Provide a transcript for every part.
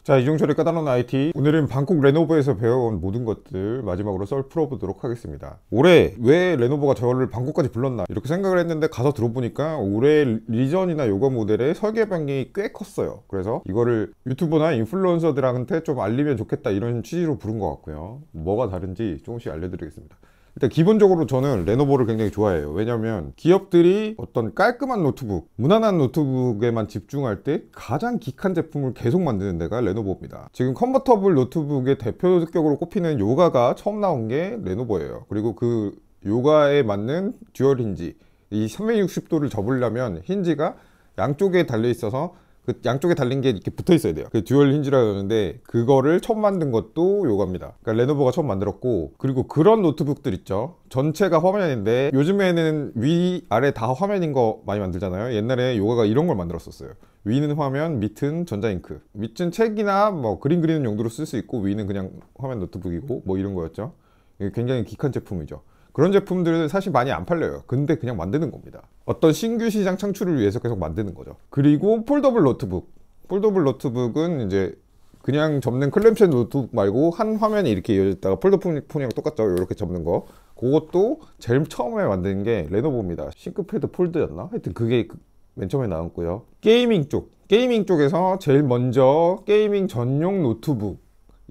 자, 이종철의 까다로운 IT. 오늘은 방콕 레노버에서 배워온 모든 것들 마지막으로 썰 풀어보도록 하겠습니다. 올해 왜 레노버가 저를 방콕까지 불렀나 이렇게 생각을 했는데 가서 들어보니까 올해 리전이나 요가 모델의 설계 변경이 꽤 컸어요. 그래서 이거를 유튜버나 인플루언서들한테 좀 알리면 좋겠다 이런 취지로 부른 것 같고요. 뭐가 다른지 조금씩 알려드리겠습니다. 일단 기본적으로 저는 레노버를 굉장히 좋아해요. 왜냐면 기업들이 어떤 깔끔한 노트북, 무난한 노트북에만 집중할 때 가장 기칸 제품을 계속 만드는 데가 레노버입니다. 지금 컨버터블 노트북의 대표격으로 꼽히는 요가가 처음 나온 게 레노버예요. 그리고 그 요가에 맞는 듀얼 힌지, 이 360도를 접으려면 힌지가 양쪽에 달려 있어서 그 양쪽에 달린 게 이렇게 붙어 있어야 돼요. 그 듀얼 힌지라고 하는데 그거를 처음 만든 것도 요가입니다. 그러니까 레노버가 처음 만들었고, 그리고 그런 노트북들 있죠. 전체가 화면인데 요즘에는 위 아래 다 화면인 거 많이 만들잖아요. 옛날에 요가가 이런 걸 만들었었어요. 위는 화면, 밑은 전자잉크. 밑은 책이나 뭐 그림 그리는 용도로 쓸 수 있고, 위는 그냥 화면 노트북이고 뭐 이런 거였죠. 이게 굉장히 기칸 제품이죠. 그런 제품들은 사실 많이 안 팔려요. 근데 그냥 만드는 겁니다. 어떤 신규 시장 창출을 위해서 계속 만드는 거죠. 그리고 폴더블 노트북. 폴더블 노트북은 이제 그냥 접는 클램쉘 노트북 말고 한 화면이 이렇게 이어졌다가 폴더폰이랑 똑같죠. 이렇게 접는 거. 그것도 제일 처음에 만든 게 레노버입니다. 싱크패드 폴드였나? 하여튼 그게 맨 처음에 나왔고요. 게이밍 쪽. 게이밍 쪽에서 제일 먼저 게이밍 전용 노트북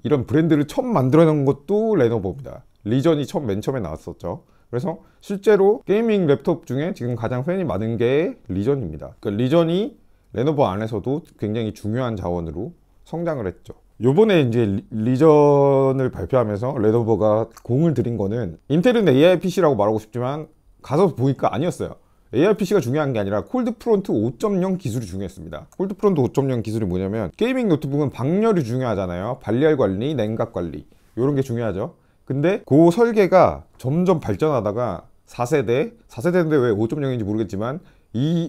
이런 브랜드를 처음 만들어 놓은 것도 레노버입니다. 리전이 맨 처음에 나왔었죠. 그래서 실제로 게이밍 랩톱 중에 지금 가장 팬이 많은 게 리전입니다. 그러니까 리전이 레노버 안에서도 굉장히 중요한 자원으로 성장을 했죠. 요번에 이제 리전을 발표하면서 레노버가 공을 들인 거는, 인텔은 AI PC라고 말하고 싶지만 가서 보니까 아니었어요. AI PC가 중요한 게 아니라 콜드프론트 5.0 기술이 중요했습니다. 콜드프론트 5.0 기술이 뭐냐면, 게이밍 노트북은 방열이 중요하잖아요. 발열 관리, 냉각 관리 이런 게 중요하죠. 근데 그 설계가 점점 발전하다가 4세대인데 왜 5.0인지 모르겠지만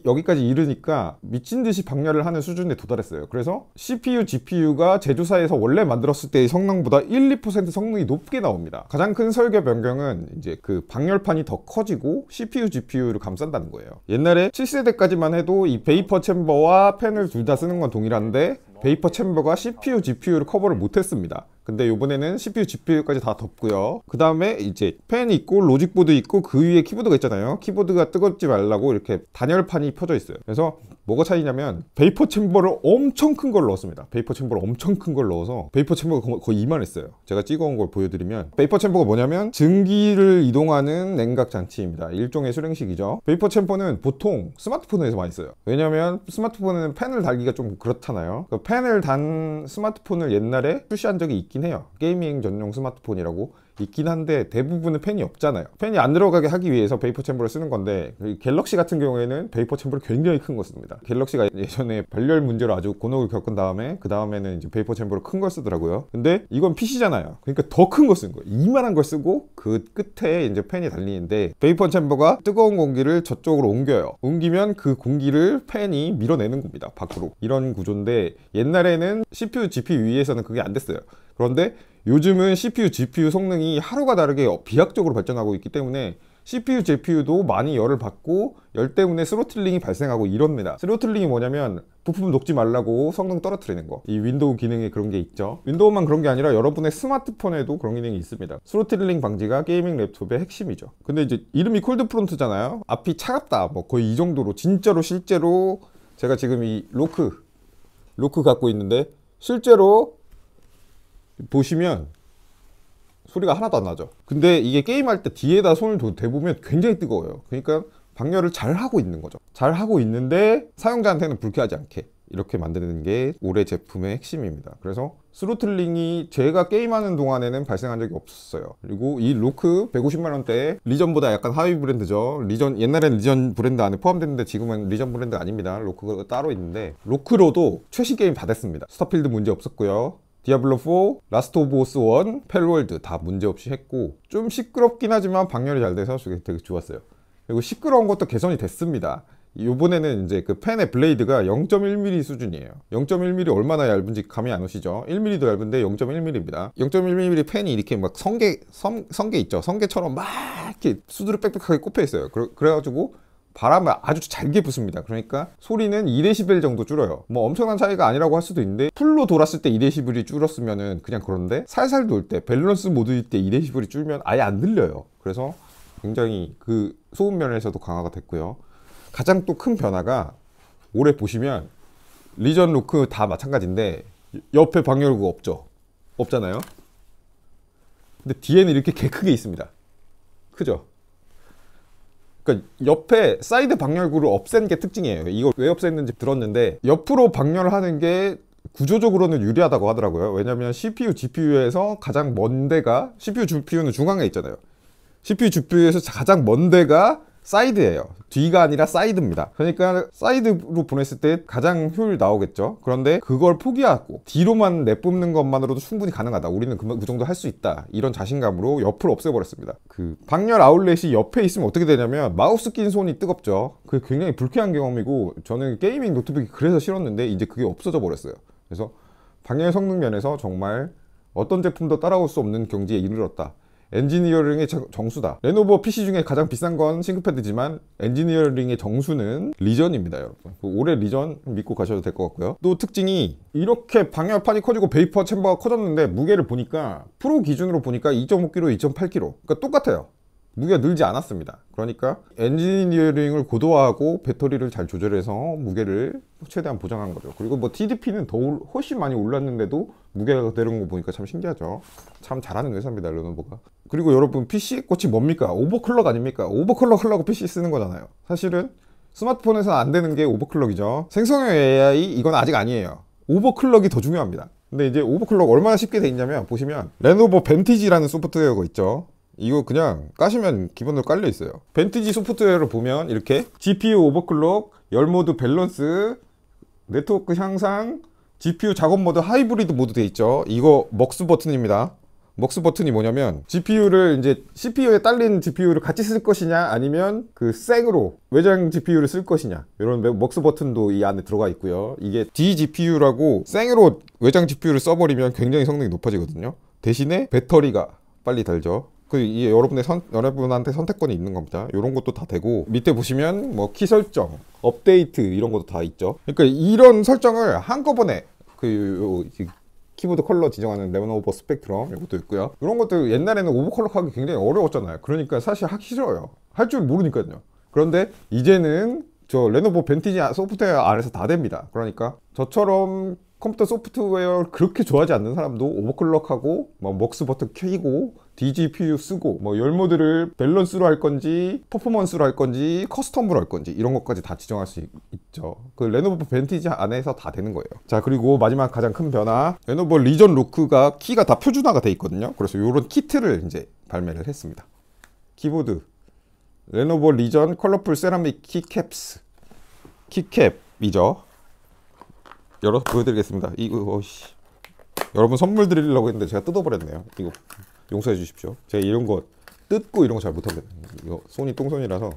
여기까지 이르니까 미친 듯이 방열을 하는 수준에 도달했어요. 그래서 CPU, GPU가 제조사에서 원래 만들었을 때의 성능보다 1, 2% 성능이 높게 나옵니다. 가장 큰 설계 변경은 이제 그 방열판이 더 커지고 CPU, GPU를 감싼다는 거예요. 옛날에 7세대까지만 해도 이 베이퍼 챔버와 팬을 둘 다 쓰는 건 동일한데 베이퍼 챔버가 CPU, GPU를 커버를 못했습니다. 근데 이번에는 CPU, GPU까지 다 덮고요. 그 다음에 이제 팬이 있고 로직보드 있고 그 위에 키보드가 있잖아요. 키보드가 뜨겁지 말라고 이렇게 단열판이 펴져 있어요. 그래서 뭐가 차이냐면 베이퍼 챔버를 엄청 큰 걸 넣었습니다. 베이퍼 챔버를 엄청 큰 걸 넣어서 베이퍼 챔버가 거의 이만했어요. 제가 찍어온 걸 보여드리면, 베이퍼 챔버가 뭐냐면 증기를 이동하는 냉각 장치입니다. 일종의 수랭식이죠. 베이퍼 챔버는 보통 스마트폰에서 많이 써요. 왜냐면 스마트폰은 팬을 달기가 좀 그렇잖아요. 그 팬을 단 스마트폰을 옛날에 출시한 적이 있긴 해요. 게이밍 전용 스마트폰이라고 있긴 한데 대부분은 팬이 없잖아요. 팬이 안 들어가게 하기 위해서 베이퍼 챔버를 쓰는 건데, 갤럭시 같은 경우에는 베이퍼 챔버를 굉장히 큰 거 씁니다. 갤럭시가 예전에 발열 문제로 아주 곤혹을 겪은 다음에 그 다음에는 이제 베이퍼 챔버를 큰 걸 쓰더라고요. 근데 이건 PC잖아요. 그러니까 더 큰 거 쓴 거예요. 이만한 걸 쓰고 그 끝에 이제 팬이 달리는데, 베이퍼 챔버가 뜨거운 공기를 저쪽으로 옮겨요. 옮기면 그 공기를 팬이 밀어내는 겁니다. 밖으로. 이런 구조인데 옛날에는 CPU, GPU 위에서는 그게 안 됐어요. 그런데 요즘은 CPU, GPU 성능이 하루가 다르게 비약적으로 발전하고 있기 때문에 CPU, GPU도 많이 열을 받고 열 때문에 스로틀링이 발생하고 이럽니다. 스로틀링이 뭐냐면 부품 녹지 말라고 성능 떨어뜨리는 거. 이 윈도우 기능에 그런 게 있죠. 윈도우만 그런 게 아니라 여러분의 스마트폰에도 그런 기능이 있습니다. 스로틀링 방지가 게이밍 랩톱의 핵심이죠. 근데 이제 이름이 콜드프론트잖아요. 앞이 차갑다 뭐 거의 이 정도로, 진짜로 실제로 제가 지금 이 로크 갖고 있는데 실제로 보시면 소리가 하나도 안 나죠. 근데 이게 게임할 때 뒤에다 손을 대보면 굉장히 뜨거워요. 그러니까 방열을 잘 하고 있는 거죠. 잘 하고 있는데 사용자한테는 불쾌하지 않게 이렇게 만드는 게 올해 제품의 핵심입니다. 그래서 스로틀링이 제가 게임하는 동안에는 발생한 적이 없었어요. 그리고 이 로크 150만원대에 리전보다 약간 하위 브랜드죠. 리전, 옛날엔 리전 브랜드 안에 포함됐는데 지금은 리전 브랜드 아닙니다. 로크가 따로 있는데, 로크로도 최신 게임 다 됐습니다. 스타필드 문제 없었고요. 디아블로4, 라스트 오브 어스 1, 펠월드 다 문제없이 했고, 좀 시끄럽긴 하지만 방열이 잘 돼서 되게 좋았어요. 그리고 시끄러운 것도 개선이 됐습니다. 요번에는 이제 그 펜의 블레이드가 0.1mm 수준이에요. 0.1mm 얼마나 얇은지 감이 안 오시죠? 1mm도 얇은데 0.1mm입니다. 0.1mm 펜이 이렇게 막 성게 있죠? 성게처럼 막 이렇게 수두룩 빽빽하게 꼽혀 있어요. 그래가지고 바람을 아주 잘게 부습니다. 그러니까 소리는 2dB 정도 줄어요. 뭐 엄청난 차이가 아니라고 할 수도 있는데 풀로 돌았을 때 2dB이 줄었으면은 그냥 그런데 살살 돌 때 밸런스 모드일 때 2dB이 줄면 아예 안 들려요. 그래서 굉장히 그 소음 면에서도 강화가 됐고요. 가장 또 큰 변화가 올해 보시면 리전 루크 다 마찬가지인데 옆에 방열구가 없잖아요. 근데 뒤에는 이렇게 개 크게 있습니다. 크죠? 그러니까 옆에 사이드 방열구를 없앤 게 특징이에요. 이거 왜 없앴는지 들었는데 옆으로 방열하는 게 구조적으로는 유리하다고 하더라고요. 왜냐면 CPU, GPU에서 가장 먼 데가 CPU, GPU는 중앙에 있잖아요. CPU, GPU에서 가장 먼 데가 사이드예요. 뒤가 아니라 사이드입니다. 그러니까 사이드로 보냈을 때 가장 효율 나오겠죠. 그런데 그걸 포기하고 뒤로만 내뿜는 것만으로도 충분히 가능하다. 우리는 그 정도 할 수 있다. 이런 자신감으로 옆으로 없애버렸습니다. 그 방열 아울렛이 옆에 있으면 어떻게 되냐면 마우스 낀 손이 뜨겁죠. 그게 굉장히 불쾌한 경험이고 저는 게이밍 노트북이 그래서 싫었는데 이제 그게 없어져 버렸어요. 그래서 방열 성능 면에서 정말 어떤 제품도 따라올 수 없는 경지에 이르렀다. 엔지니어링의 정수다. 레노버 PC 중에 가장 비싼 건 싱크패드지만 엔지니어링의 정수는 리전입니다, 여러분. 올해 리전 믿고 가셔도 될 것 같고요. 또 특징이 이렇게 방열판이 커지고 베이퍼 챔버가 커졌는데 무게를 보니까 프로 기준으로 보니까 2.5kg, 2.8kg. 그러니까 똑같아요. 무게가 늘지 않았습니다. 그러니까 엔지니어링을 고도화하고 배터리를 잘 조절해서 무게를 최대한 보장한 거죠. 그리고 뭐 TDP는 훨씬 많이 올랐는데도 무게가 내려온 거 보니까 참 신기하죠. 참 잘하는 회사입니다, 레노버가. 그리고 여러분 PC의 꽃이 뭡니까? 오버클럭 아닙니까? 오버클럭 하려고 PC 쓰는 거잖아요. 사실은 스마트폰에서는 안 되는 게 오버클럭이죠. 생성형 AI 이건 아직 아니에요. 오버클럭이 더 중요합니다. 근데 이제 오버클럭 얼마나 쉽게 돼 있냐면 보시면 레노버 벤티지라는 소프트웨어가 있죠. 이거 그냥 까시면 기본으로 깔려 있어요. 벤티지 소프트웨어를 보면 이렇게 GPU 오버클럭, 열모드 밸런스, 네트워크 향상, GPU 작업 모드, 하이브리드 모드 돼 있죠. 이거 먹스 버튼입니다. 먹스 버튼이 뭐냐면 GPU를 이제 CPU에 딸린 GPU를 같이 쓸 것이냐 아니면 그 생으로 외장 GPU를 쓸 것이냐 이런 먹스 버튼도 이 안에 들어가 있고요. 이게 DGPU라고 생으로 외장 GPU를 써버리면 굉장히 성능이 높아지거든요. 대신에 배터리가 빨리 닳죠. 이게 여러분한테 선택권이 있는 겁니다. 이런 것도 다 되고 밑에 보시면 뭐 키 설정, 업데이트 이런 것도 다 있죠. 그러니까 이런 설정을 한꺼번에 키보드 컬러 지정하는 레노버 스펙트럼 이것도 있고요. 이런 것들 옛날에는 오버클럭 하기 굉장히 어려웠잖아요. 그러니까 사실 하기 싫어요. 할 줄 모르니까요. 그런데 이제는 저 레노버 벤티지 소프트웨어 안에서 다 됩니다. 그러니까 저처럼 컴퓨터 소프트웨어를 그렇게 좋아하지 않는 사람도 오버클럭하고 뭐 먹스 버튼 켜고 DGPU 쓰고 뭐 열모드를 밸런스로 할 건지 퍼포먼스로 할 건지 커스텀으로 할 건지 이런 것까지 다 지정할 수 있죠. 그 레노버 벤티지 안에서 다 되는 거예요. 자, 그리고 마지막 가장 큰 변화, 레노버 리전 로크가 키가 다 표준화가 돼 있거든요. 그래서 이런 키트를 이제 발매를 했습니다. 키보드 레노버 리전 컬러풀 세라믹 키캡스, 키캡이죠. 열어서 보여드리겠습니다. 이거 여러분 선물 드리려고 했는데 제가 뜯어버렸네요. 이거 용서해 주십시오. 제가 이런 거 뜯고 이런 거 잘 못합니다. 이거 손이 똥손이라서.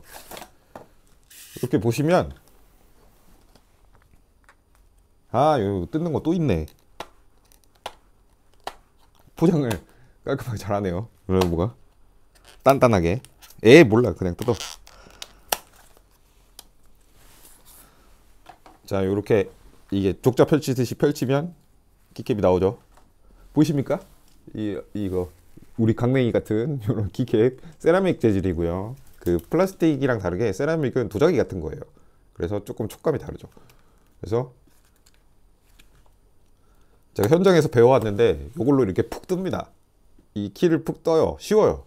이렇게 보시면 이거 뜯는 거 또 있네. 포장을 깔끔하게 잘하네요. 뭐가 단단하게. 몰라, 그냥 뜯어. 자, 요렇게 이게 족자 펼치듯이 펼치면 키캡이 나오죠. 보이십니까? 이거 우리 강냉이 같은 이런 키캡 세라믹 재질이고요. 그 플라스틱이랑 다르게 세라믹은 도자기 같은 거예요. 그래서 조금 촉감이 다르죠. 그래서 제가 현장에서 배워왔는데 이걸로 이렇게 푹 뜹니다. 이 키를 푹 떠요. 쉬워요.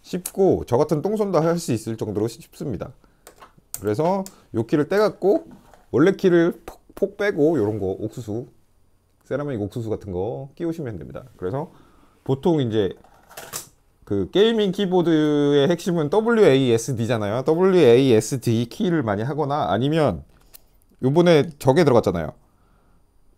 쉽고 저 같은 똥손도 할 수 있을 정도로 쉽습니다. 그래서 요 키를 떼갖고 원래 키를 폭 빼고 요런 거 옥수수, 세라믹 옥수수 같은 거 끼우시면 됩니다. 그래서 보통 이제 그 게이밍 키보드의 핵심은 WASD잖아요. WASD 키를 많이 하거나 아니면 요번에 저게 들어갔잖아요.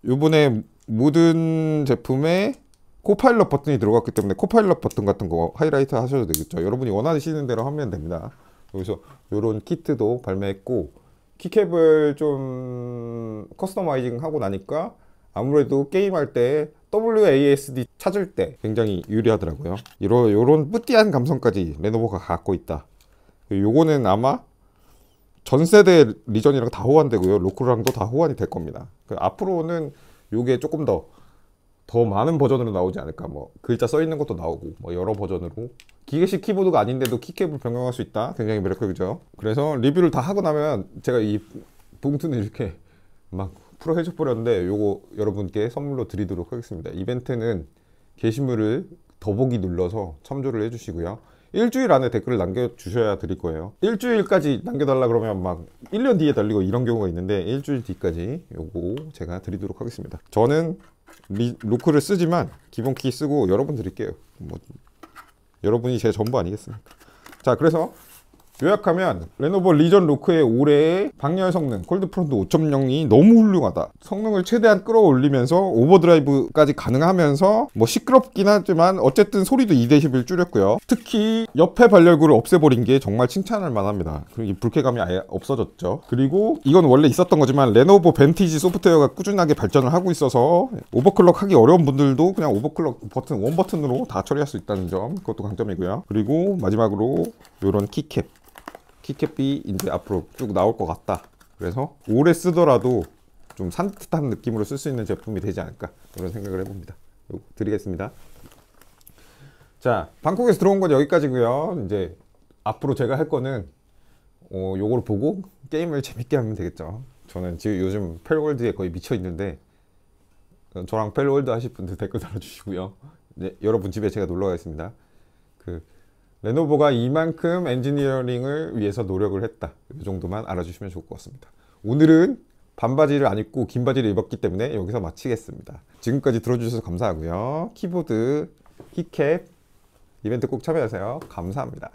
요번에 모든 제품에 코파일럿 버튼이 들어갔기 때문에 코파일럿 버튼 같은 거 하이라이트 하셔도 되겠죠. 여러분이 원하시는 대로 하면 됩니다. 여기서 요런 키트도 발매했고 키캡을 좀 커스터마이징 하고 나니까 아무래도 게임할 때 WASD 찾을 때 굉장히 유리하더라고요. 요런 뿌띠한 감성까지 레노버가 갖고 있다. 요거는 아마 전 세대 리전이랑 다 호환되고요. 로크랑도 다 호환이 될 겁니다. 앞으로는 요게 조금 더 많은 버전으로 나오지 않을까. 뭐 글자 써 있는 것도 나오고 뭐 여러 버전으로. 기계식 키보드가 아닌데도 키캡을 변경할 수 있다. 굉장히 매력적이죠. 그래서 리뷰를 다 하고 나면 제가 이 봉투는 이렇게 막 풀어 해줘 버렸는데 요거 여러분께 선물로 드리도록 하겠습니다. 이벤트는 게시물을 더보기 눌러서 첨조를 해주시고요. 일주일 안에 댓글을 남겨주셔야 드릴 거예요. 일주일까지 남겨달라 그러면 막 1년 뒤에 달리고 이런 경우가 있는데 일주일 뒤까지 요거 제가 드리도록 하겠습니다. 저는 로크를 쓰지만 기본 키 쓰고 여러분 드릴게요. 뭐 여러분이 제 전부 아니겠습니까? 자, 그래서 요약하면 레노버 리전 로크의 올해의 방열 성능 콜드프론트 5.0이 너무 훌륭하다. 성능을 최대한 끌어올리면서 오버드라이브까지 가능하면서 뭐 시끄럽긴 하지만 어쨌든 소리도 2dB 줄였고요. 특히 옆에 발열구를 없애버린 게 정말 칭찬할 만합니다. 그리고 이 불쾌감이 아예 없어졌죠. 그리고 이건 원래 있었던 거지만 레노버 벤티지 소프트웨어가 꾸준하게 발전을 하고 있어서 오버클럭 하기 어려운 분들도 그냥 오버클럭 버튼 원 버튼으로 다 처리할 수 있다는 점, 그것도 강점이고요. 그리고 마지막으로 이런 키캡이 이제 앞으로 쭉 나올 것 같다. 그래서 오래 쓰더라도 좀 산뜻한 느낌으로 쓸 수 있는 제품이 되지 않을까, 그런 생각을 해봅니다. 요거 드리겠습니다. 자, 방콕에서 들어온 건 여기까지고요. 이제 앞으로 제가 할 거는 요걸 보고 게임을 재밌게 하면 되겠죠. 저는 지금 요즘 펠월드에 거의 미쳐 있는데 저랑 펠월드 하실 분들 댓글 달아주시고요. 네, 여러분 집에 제가 놀러 가겠습니다. 레노버가 이만큼 엔지니어링을 위해서 노력을 했다. 이 정도만 알아주시면 좋을 것 같습니다. 오늘은 반바지를 안 입고 긴 바지를 입었기 때문에 여기서 마치겠습니다. 지금까지 들어주셔서 감사하고요. 키보드, 키캡 이벤트 꼭 참여하세요. 감사합니다.